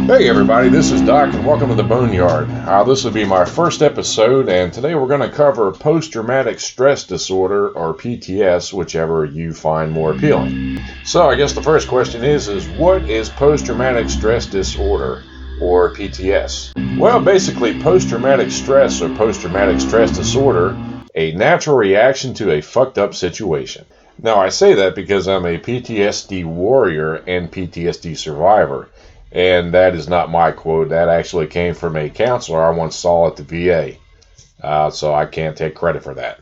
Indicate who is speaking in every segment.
Speaker 1: Hey everybody, this is Doc and welcome to the Boneyard. This will be my first episode, and today we're going to cover post-traumatic stress disorder, or PTS, whichever you find more appealing. So I guess the first question is what is post-traumatic stress disorder, or PTS? Well, basically post-traumatic stress or post-traumatic stress disorder, a natural reaction to a fucked up situation. Now I say that because I'm a PTSD warrior and PTSD survivor. And that is not my quote. That actually came from a counselor I once saw at the VA. So I can't take credit for that.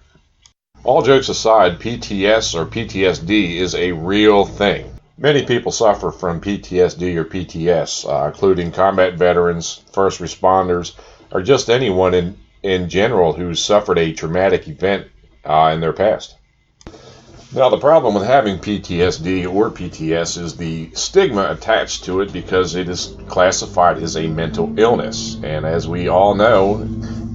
Speaker 1: All jokes aside, PTS or PTSD is a real thing. Many people suffer from PTSD or PTS, including combat veterans, first responders, or just anyone in general who's suffered a traumatic event in their past. Now, the problem with having PTSD or PTS is the stigma attached to it because it is classified as a mental illness. And as we all know,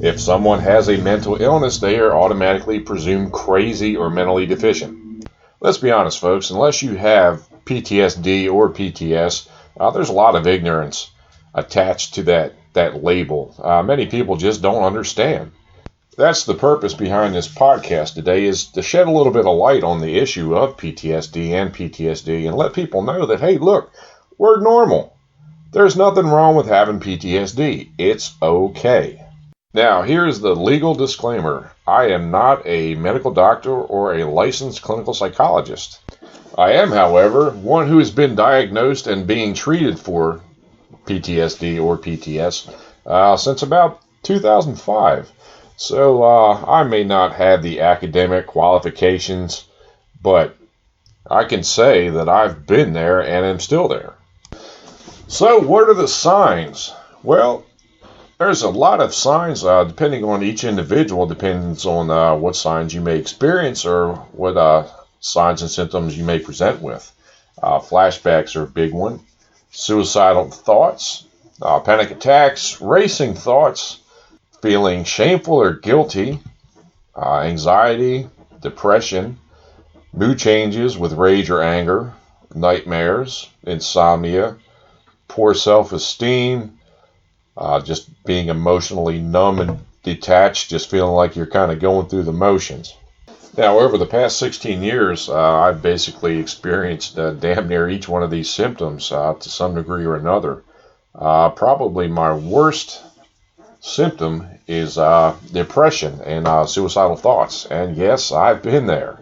Speaker 1: if someone has a mental illness, they are automatically presumed crazy or mentally deficient. Let's be honest, folks, unless you have PTSD or PTS, there's a lot of ignorance attached to that label. Many people just don't understand. That's the purpose behind this podcast today, is to shed a little bit of light on the issue of PTSD and PTSD and let people know that, hey, look, we're normal. There's nothing wrong with having PTSD. It's okay. Now, here's the legal disclaimer. I am not a medical doctor or a licensed clinical psychologist. I am, however, one who has been diagnosed and being treated for PTSD or PTS since about 2005. So I may not have the academic qualifications, but I can say that I've been there and am still there. So what are the signs? Well, there's a lot of signs depending on each individual. Depends on what signs you may experience or what signs and symptoms you may present with. Flashbacks are a big one. Suicidal thoughts, panic attacks, racing thoughts, feeling shameful or guilty, anxiety, depression, mood changes with rage or anger, nightmares, insomnia, poor self-esteem, just being emotionally numb and detached, just feeling like you're kind of going through the motions. Now, over the past 16 years, I've basically experienced damn near each one of these symptoms to some degree or another. Probably my worst symptom is depression and suicidal thoughts. And yes, I've been there.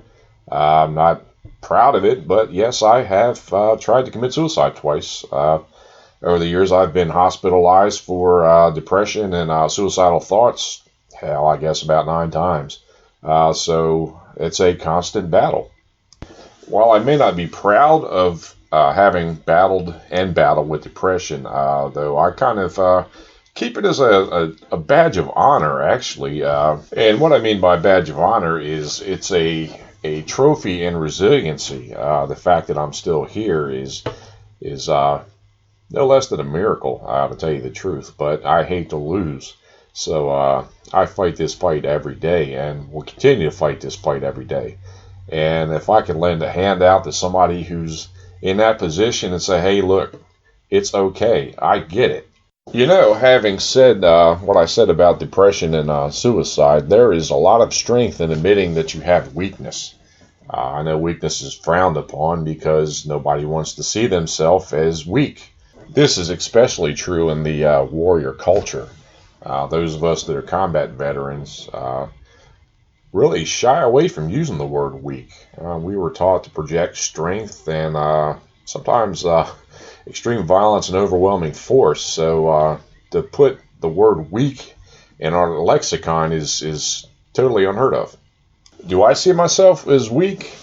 Speaker 1: I'm not proud of it, but yes, I have tried to commit suicide twice. Over the years, I've been hospitalized for depression and suicidal thoughts, hell, I guess about 9 times. So it's a constant battle. While I may not be proud of having battled with depression, though I kind of keep it as a badge of honor, actually. And what I mean by badge of honor is it's a trophy in resiliency. The fact that I'm still here is no less than a miracle, to tell you the truth. But I hate to lose. So I fight this fight every day and will continue to fight this fight every day. And if I can lend a hand out to somebody who's in that position and say, hey, look, it's okay. I get it. You know, having said what I said about depression and suicide, there is a lot of strength in admitting that you have weakness. I know weakness is frowned upon because nobody wants to see themselves as weak. This is especially true in the warrior culture. Those of us that are combat veterans really shy away from using the word weak. We were taught to project strength and sometimes extreme violence and overwhelming force. So to put the word weak in our lexicon is totally unheard of. Do I see myself as weak?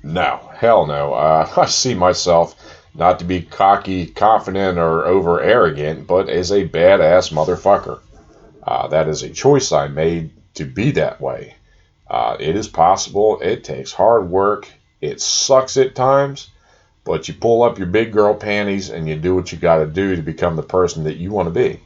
Speaker 1: No, hell no. I see myself not to be cocky, confident, or over arrogant, but as a badass motherfucker. That is a choice I made to be that way. It is possible. It takes hard work. It sucks at times. But you pull up your big girl panties and you do what you got to do to become the person that you want to be.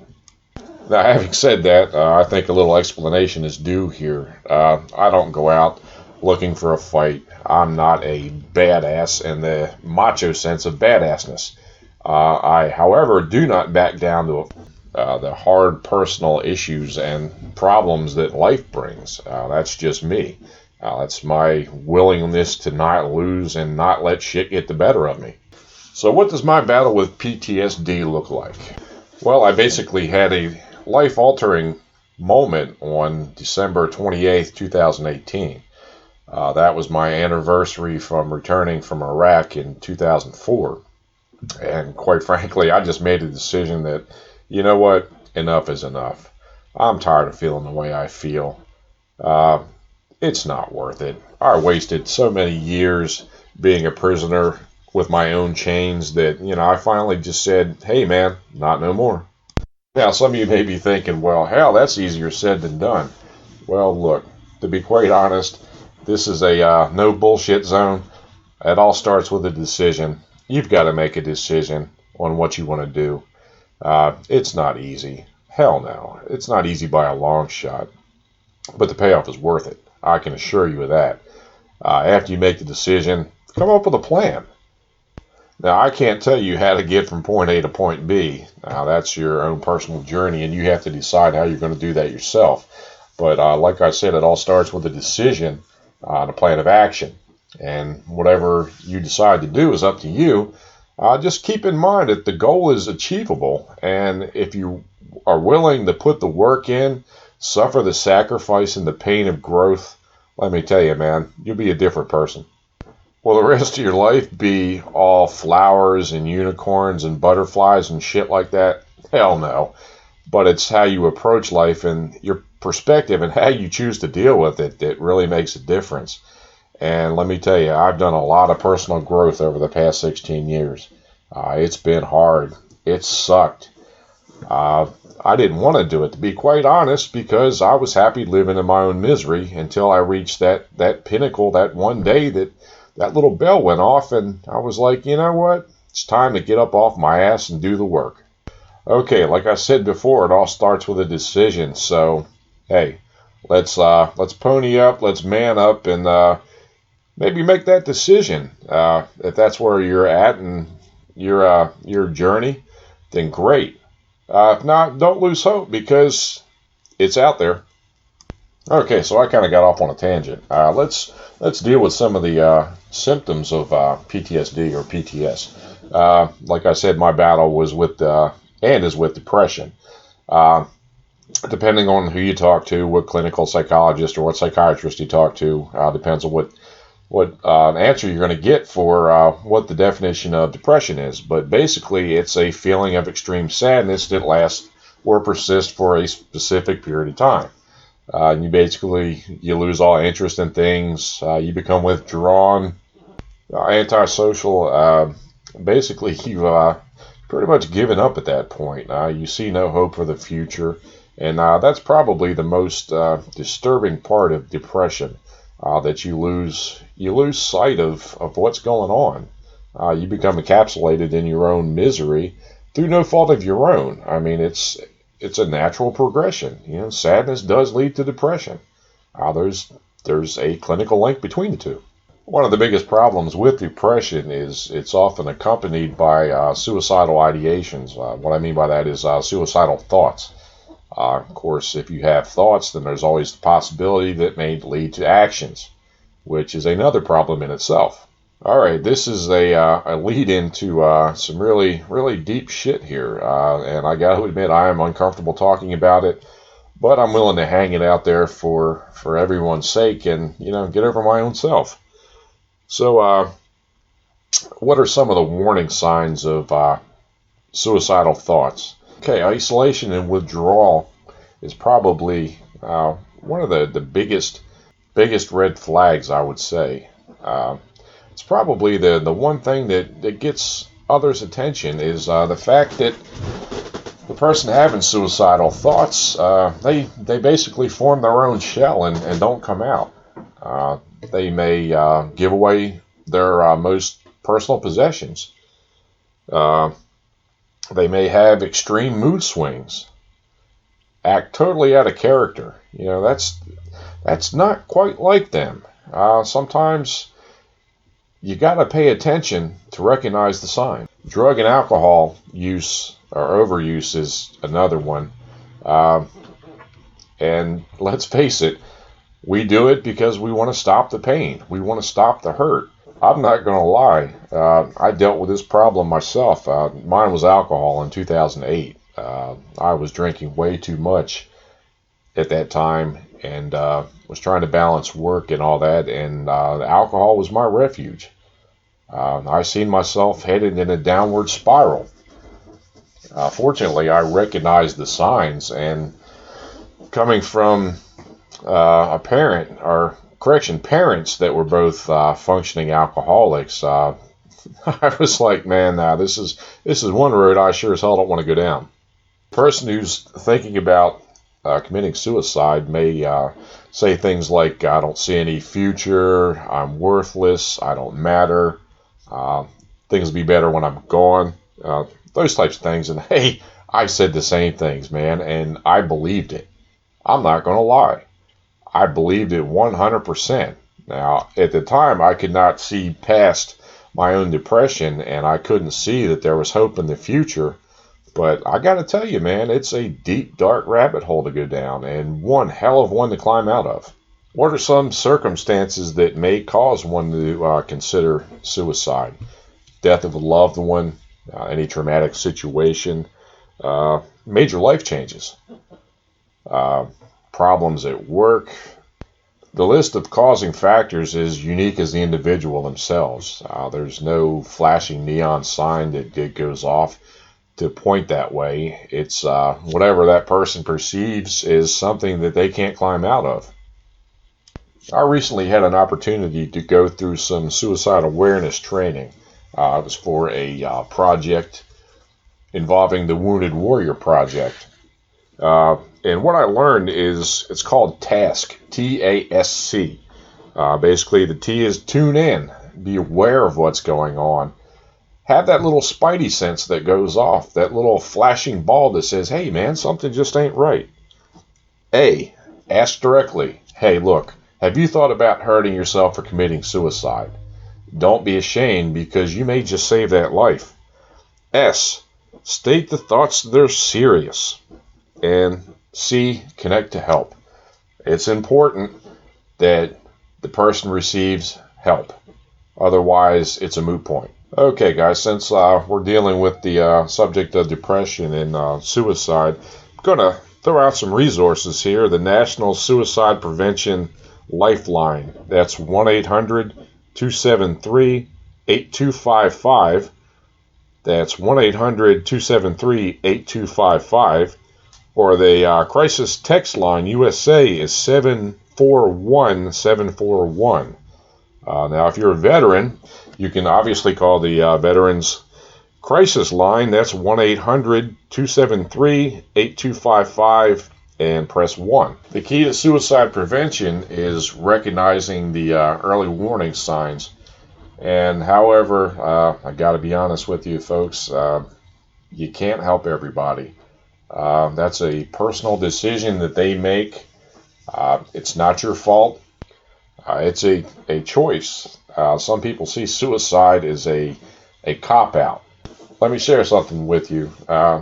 Speaker 1: Now, having said that, I think a little explanation is due here. I don't go out looking for a fight. I'm not a badass in the macho sense of badassness. I, however, do not back down to the hard personal issues and problems that life brings. That's just me. That's my willingness to not lose and not let shit get the better of me. So what does my battle with PTSD look like? Well, I basically had a life-altering moment on December 28th, 2018. That was my anniversary from returning from Iraq in 2004. And quite frankly, I just made a decision that, you know what, enough is enough. I'm tired of feeling the way I feel. It's not worth it. I wasted so many years being a prisoner with my own chains that, I finally just said, hey man, not no more. Now, some of you may be thinking, well, hell, that's easier said than done. Well, look, to be quite honest, this is a no bullshit zone. It all starts with a decision. You've got to make a decision on what you want to do. It's not easy. Hell no. It's not easy by a long shot. But the payoff is worth it. I can assure you of that. After you make the decision, come up with a plan. Now, I can't tell you how to get from point A to point B. That's your own personal journey, and you have to decide how you're going to do that yourself. But like I said, it all starts with a decision and a plan of action. And whatever you decide to do is up to you. Just keep in mind that the goal is achievable. And if you are willing to put the work in, suffer the sacrifice and the pain of growth, let me tell you, man, you'll be a different person. Will the rest of your life be all flowers and unicorns and butterflies and shit like that? Hell no. But it's how you approach life and your perspective and how you choose to deal with it that really makes a difference. And let me tell you, I've done a lot of personal growth over the past 16 years. It's been hard. It sucked. I didn't want to do it, to be quite honest, because I was happy living in my own misery until I reached that pinnacle, that one day that little bell went off, and I was like, you know what? It's time to get up off my ass and do the work. Okay, like I said before, it all starts with a decision. So, hey, let's pony up, let's man up, and maybe make that decision. If that's where you're at in your journey, then great. If not, don't lose hope because it's out there. Okay, so I kind of got off on a tangent. Let's deal with some of the symptoms of PTSD or PTS. Like I said, my battle was with is with depression. Depending on who you talk to, what clinical psychologist or what psychiatrist you talk to, depends on what answer you're going to get for what the definition of depression is. But basically, it's a feeling of extreme sadness that lasts or persists for a specific period of time. You lose all interest in things. You become withdrawn, antisocial. Basically, you've pretty much given up at that point. You see no hope for the future. And that's probably the most disturbing part of depression. That you lose sight of what's going on. You become encapsulated in your own misery through no fault of your own. I mean, it's a natural progression. Sadness does lead to depression. There's a clinical link between the two. One of the biggest problems with depression is it's often accompanied by suicidal ideations. What I mean by that is suicidal thoughts. Of course, if you have thoughts, then there's always the possibility that may lead to actions, which is another problem in itself. All right, this is a lead into some really, really deep shit here, and I got to admit I am uncomfortable talking about it, but I'm willing to hang it out there for everyone's sake and get over my own self. So, what are some of the warning signs of suicidal thoughts? Okay, isolation and withdrawal is probably one of the biggest red flags, I would say. It's probably the one thing that gets others' attention is the fact that the person having suicidal thoughts, they basically form their own shell and don't come out. They may give away their most personal possessions. They may have extreme mood swings, act totally out of character. That's not quite like them. Sometimes you got to pay attention to recognize the sign. Drug and alcohol use or overuse is another one. And let's face it, we do it because we want to stop the pain. We want to stop the hurt. I'm not going to lie. I dealt with this problem myself. Mine was alcohol in 2008. I was drinking way too much at that time and was trying to balance work and all that. And alcohol was my refuge. I seen myself headed in a downward spiral. Fortunately, I recognized the signs, and coming from parents that were both functioning alcoholics, I was like, man, now this is one road I sure as hell don't want to go down. The person who's thinking about committing suicide may say things like, I don't see any future, I'm worthless, I don't matter, things will be better when I'm gone, those types of things. And hey, I said the same things, man, and I believed it. I'm not going to lie. I believed it 100%. Now, at the time, I could not see past my own depression, and I couldn't see that there was hope in the future. But I got to tell you, man, it's a deep, dark rabbit hole to go down, and one hell of one to climb out of. What are some circumstances that may cause one to consider suicide? Death of a loved one, any traumatic situation, major life changes, problems at work. The list of causing factors is unique as the individual themselves. There's no flashing neon sign that goes off to point that way. It's whatever that person perceives is something that they can't climb out of. I recently had an opportunity to go through some suicide awareness training. It was for a project involving the Wounded Warrior Project. And what I learned is it's called TASC, T-A-S-C. Basically, the T is tune in, be aware of what's going on. Have that little spidey sense that goes off, that little flashing ball that says, hey man, something just ain't right. A, ask directly, hey look, have you thought about hurting yourself or committing suicide? Don't be ashamed because you may just save that life. S, state the thoughts that are serious. And C, connect to help. It's important that the person receives help. Otherwise, it's a moot point. Okay, guys, since we're dealing with the subject of depression and suicide, I'm going to throw out some resources here. The National Suicide Prevention Lifeline. That's 1-800-273-8255. That's 1-800-273-8255. Or the Crisis Text Line USA is 741-741. Now, if you're a veteran, you can obviously call the Veterans Crisis Line. That's 1-800-273-8255 and press 1. The key to suicide prevention is recognizing the early warning signs. And however, I got to be honest with you folks, you can't help everybody. That's a personal decision that they make. It's not your fault. It's a choice. Some people see suicide as a cop-out. Let me share something with you.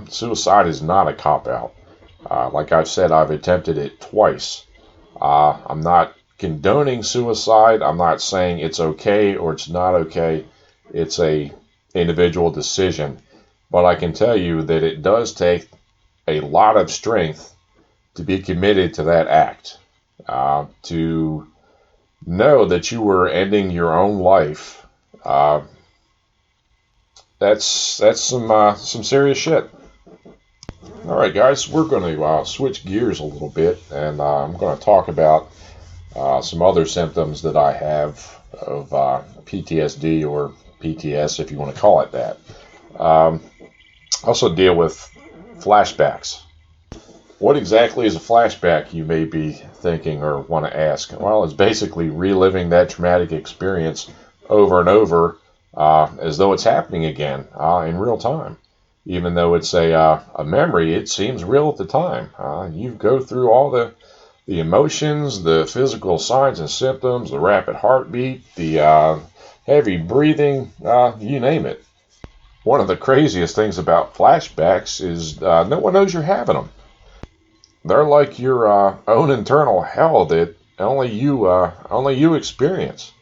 Speaker 1: Suicide is not a cop-out. Like I've said, I've attempted it twice. I'm not condoning suicide. I'm not saying it's okay or it's not okay. It's a individual decision. But I can tell you that it does take a lot of strength to be committed to that act. To know that you were ending your own life, that's some serious shit. All right, guys, we're going to switch gears a little bit, and I'm going to talk about some other symptoms that I have of PTSD or PTS, if you want to call it that. Also deal with flashbacks. What exactly is a flashback, you may be thinking or want to ask? Well, it's basically reliving that traumatic experience over and over as though it's happening again in real time. Even though it's a memory, it seems real at the time. You go through all the emotions, the physical signs and symptoms, the rapid heartbeat, the heavy breathing, you name it. One of the craziest things about flashbacks is no one knows you're having them. They're like your own internal hell that only you experience.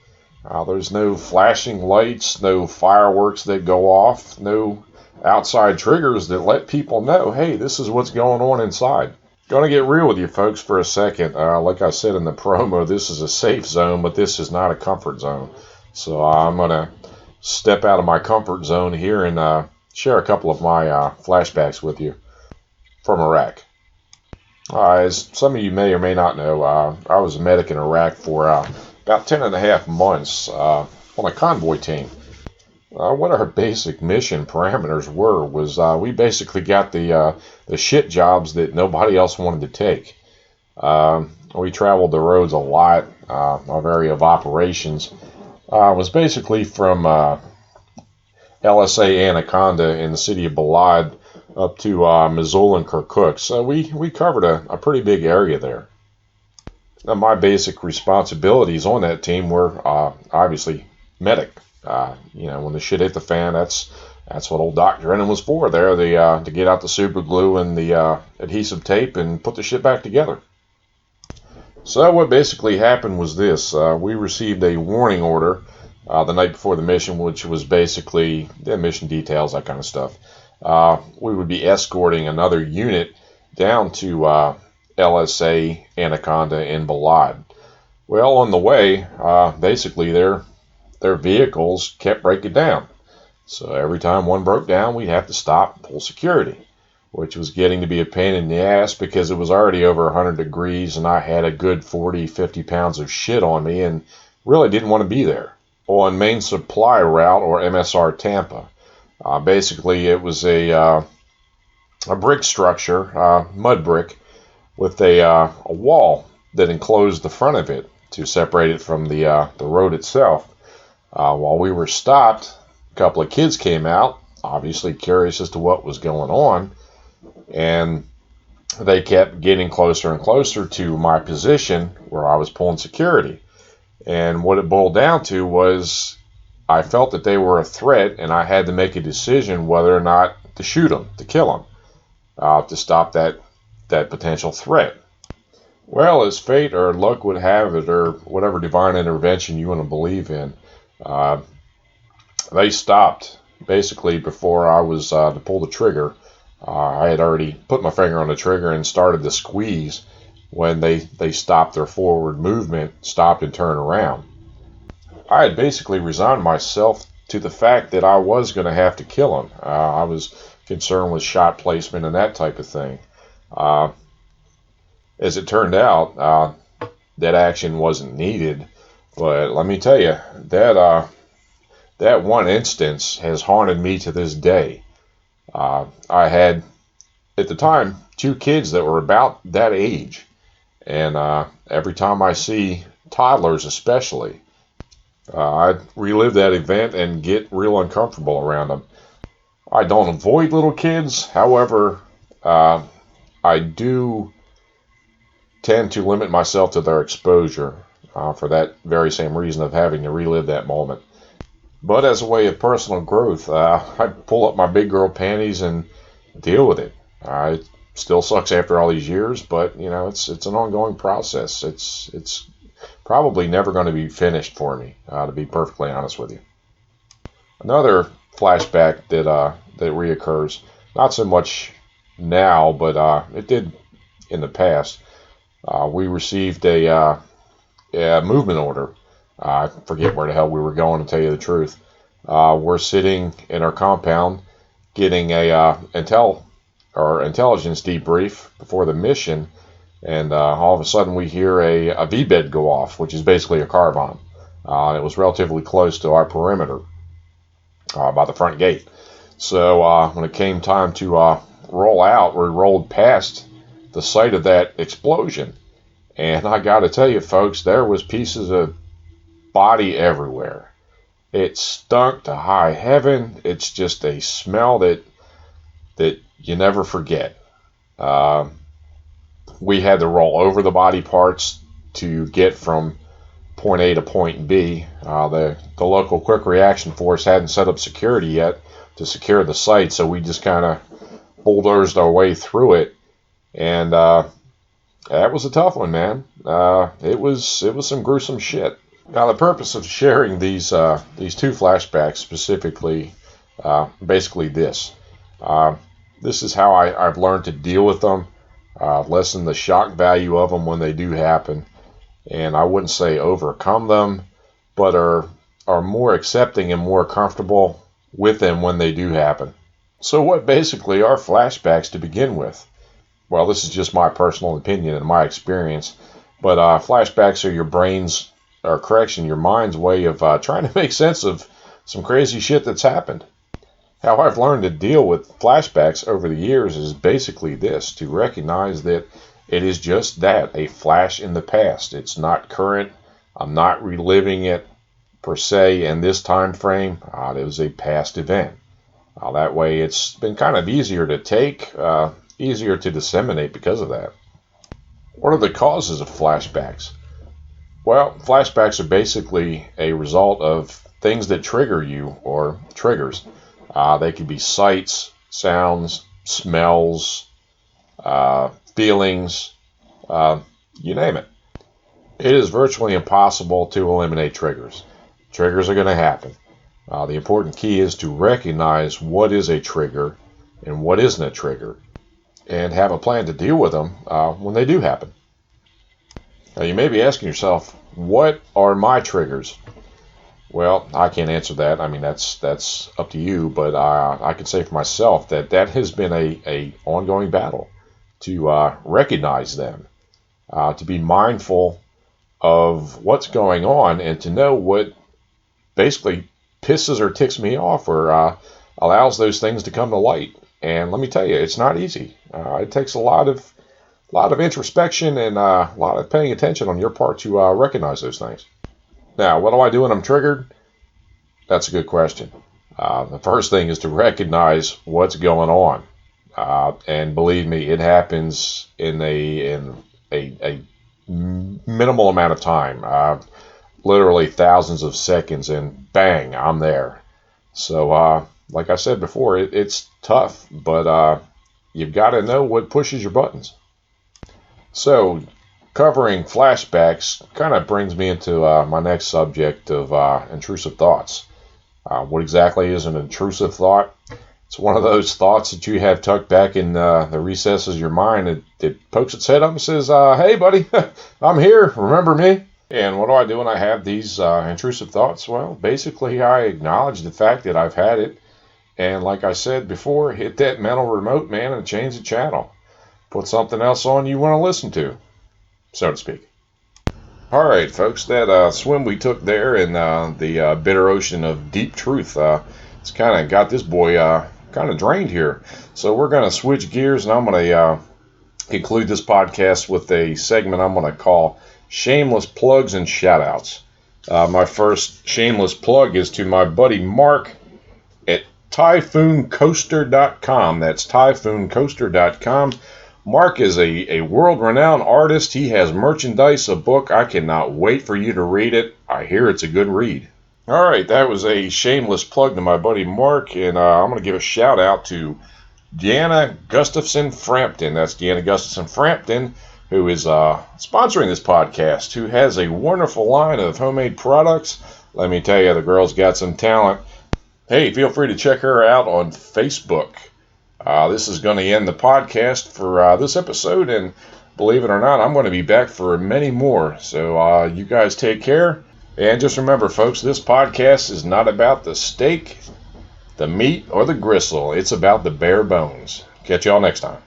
Speaker 1: There's no flashing lights, no fireworks that go off, no outside triggers that let people know, hey, this is what's going on inside. Going to get real with you folks for a second. Like I said in the promo, this is a safe zone, but this is not a comfort zone. So I'm going to step out of my comfort zone here and share a couple of my flashbacks with you from Iraq. As some of you may or may not know, I was a medic in Iraq for about 10 and a half months on a convoy team. What our basic mission parameters were was we basically got the shit jobs that nobody else wanted to take. We traveled the roads a lot. Our area of operations was basically from LSA Anaconda in the city of Balad up to Mosul and Kirkuk. So we covered a pretty big area there. Now, my basic responsibilities on that team were obviously medic. When the shit hit the fan, that's what old Dr. Drennan was for there, to get out the super glue and the adhesive tape and put the shit back together. So what basically happened was this. We received a warning order the night before the mission, which was basically the mission details, that kind of stuff. We would be escorting another unit down to LSA Anaconda in Balad. Well, on the way, basically their vehicles kept breaking down. So every time one broke down, we'd have to stop and pull security, which was getting to be a pain in the ass because it was already over 100 degrees and I had a good 40, 50 pounds of shit on me and really didn't want to be there. On Main Supply Route, or MSR Tampa, basically it was a brick structure, mud brick, with a wall that enclosed the front of it to separate it from the road itself. While we were stopped, a couple of kids came out, obviously curious as to what was going on, and they kept getting closer and closer to my position where I was pulling security. And what it boiled down to was I felt that they were a threat, and I had to make a decision whether or not to shoot them, to kill them, to stop that potential threat. Well, as fate or luck would have it, or whatever divine intervention you want to believe in, they stopped basically before I was to pull the trigger. I had already put my finger on the trigger and started to squeeze when they stopped their forward movement, stopped and turned around. I had basically resigned myself to the fact that I was going to have to kill him. I was concerned with shot placement and that type of thing. As it turned out, that action wasn't needed. But let me tell you, that one instance has haunted me to this day. I had, at the time, 2 kids that were about that age. And every time I see toddlers especially, I relive that event and get real uncomfortable around them. I don't avoid little kids. However, I do tend to limit myself to their exposure for that very same reason of having to relive that moment. But as a way of personal growth, I pull up my big girl panties and deal with it. It still sucks after all these years, but it's an ongoing process. It's probably never going to be finished for me, to be perfectly honest with you. Another flashback that reoccurs, not so much now, but it did in the past. We received a movement order. I forget where the hell we were going, to tell you the truth. We're sitting in our compound getting a intelligence debrief before the mission, and all of a sudden we hear a V-bed go off, which is basically a car bomb. It was relatively close to our perimeter by the front gate. So when it came time to roll out, we rolled past the site of that explosion, and I got to tell you, folks, there was pieces of body everywhere. It stunk to high heaven. It's just a smell that you never forget. We had to roll over the body parts to get from point A to point B. The local quick reaction force hadn't set up security yet to secure the site, so we just kind of bulldozed our way through it, and that was a tough one, man. It was some gruesome shit. Now, the purpose of sharing these two flashbacks specifically, basically this. This is how I've learned to deal with them, lessen the shock value of them when they do happen, and I wouldn't say overcome them, but are more accepting and more comfortable with them when they do happen. So what basically are flashbacks to begin with? Well, this is just my personal opinion and my experience, but flashbacks are your mind's way of trying to make sense of some crazy shit that's happened. How I've learned to deal with flashbacks over the years is basically this: to recognize that it is just that, a flash in the past. It's not current. I'm not reliving it per se in this time frame. It was a past event. That way it's been kind of easier to take, easier to disseminate because of that. What are the causes of flashbacks? Well, flashbacks are basically a result of things that trigger you, or triggers. They could be sights, sounds, smells, feelings, you name it. It is virtually impossible to eliminate triggers. Triggers are going to happen. The important key is to recognize what is a trigger and what isn't a trigger, and have a plan to deal with them when they do happen. Now, you may be asking yourself, what are my triggers? Well, I can't answer that. I mean, that's up to you, but I can say for myself that has been a ongoing battle to recognize them, to be mindful of what's going on, and to know what basically pisses or ticks me off, or allows those things to come to light. And let me tell you, it's not easy. It takes a lot of introspection and a lot of paying attention on your part to recognize those things. Now, what do I do when I'm triggered? That's a good question. The first thing is to recognize what's going on, and believe me, it happens in a minimal amount of time, literally thousands of seconds, and bang, I'm there. So, like I said before, it's tough, but you've got to know what pushes your buttons. So, covering flashbacks kind of brings me into my next subject of intrusive thoughts. What exactly is an intrusive thought? It's one of those thoughts that you have tucked back in the recesses of your mind. It pokes its head up and says, hey, buddy, I'm here. Remember me? And what do I do when I have these intrusive thoughts? Well, basically, I acknowledge the fact that I've had it. And like I said before, hit that mental remote, man, and change the channel. Put something else on you want to listen to, so to speak. All right, folks, that swim we took there in the bitter ocean of deep truth, it's kind of got this boy kind of drained here. So we're going to switch gears, and I'm going to conclude this podcast with a segment I'm going to call Shameless Plugs and Shoutouts. My first shameless plug is to my buddy Mark at typhooncoaster.com. That's typhooncoaster.com. Mark is a world-renowned artist. He has merchandise, a book. I cannot wait for you to read it. I hear it's a good read. All right, that was a shameless plug to my buddy Mark, and I'm going to give a shout-out to Deanna Gustafson Frampton. That's Deanna Gustafson Frampton, who is sponsoring this podcast, who has a wonderful line of homemade products. Let me tell you, the girl's got some talent. Hey, feel free to check her out on Facebook. This is going to end the podcast for this episode, and believe it or not, I'm going to be back for many more. So you guys take care, and just remember, folks, this podcast is not about the steak, the meat, or the gristle. It's about the bare bones. Catch y'all next time.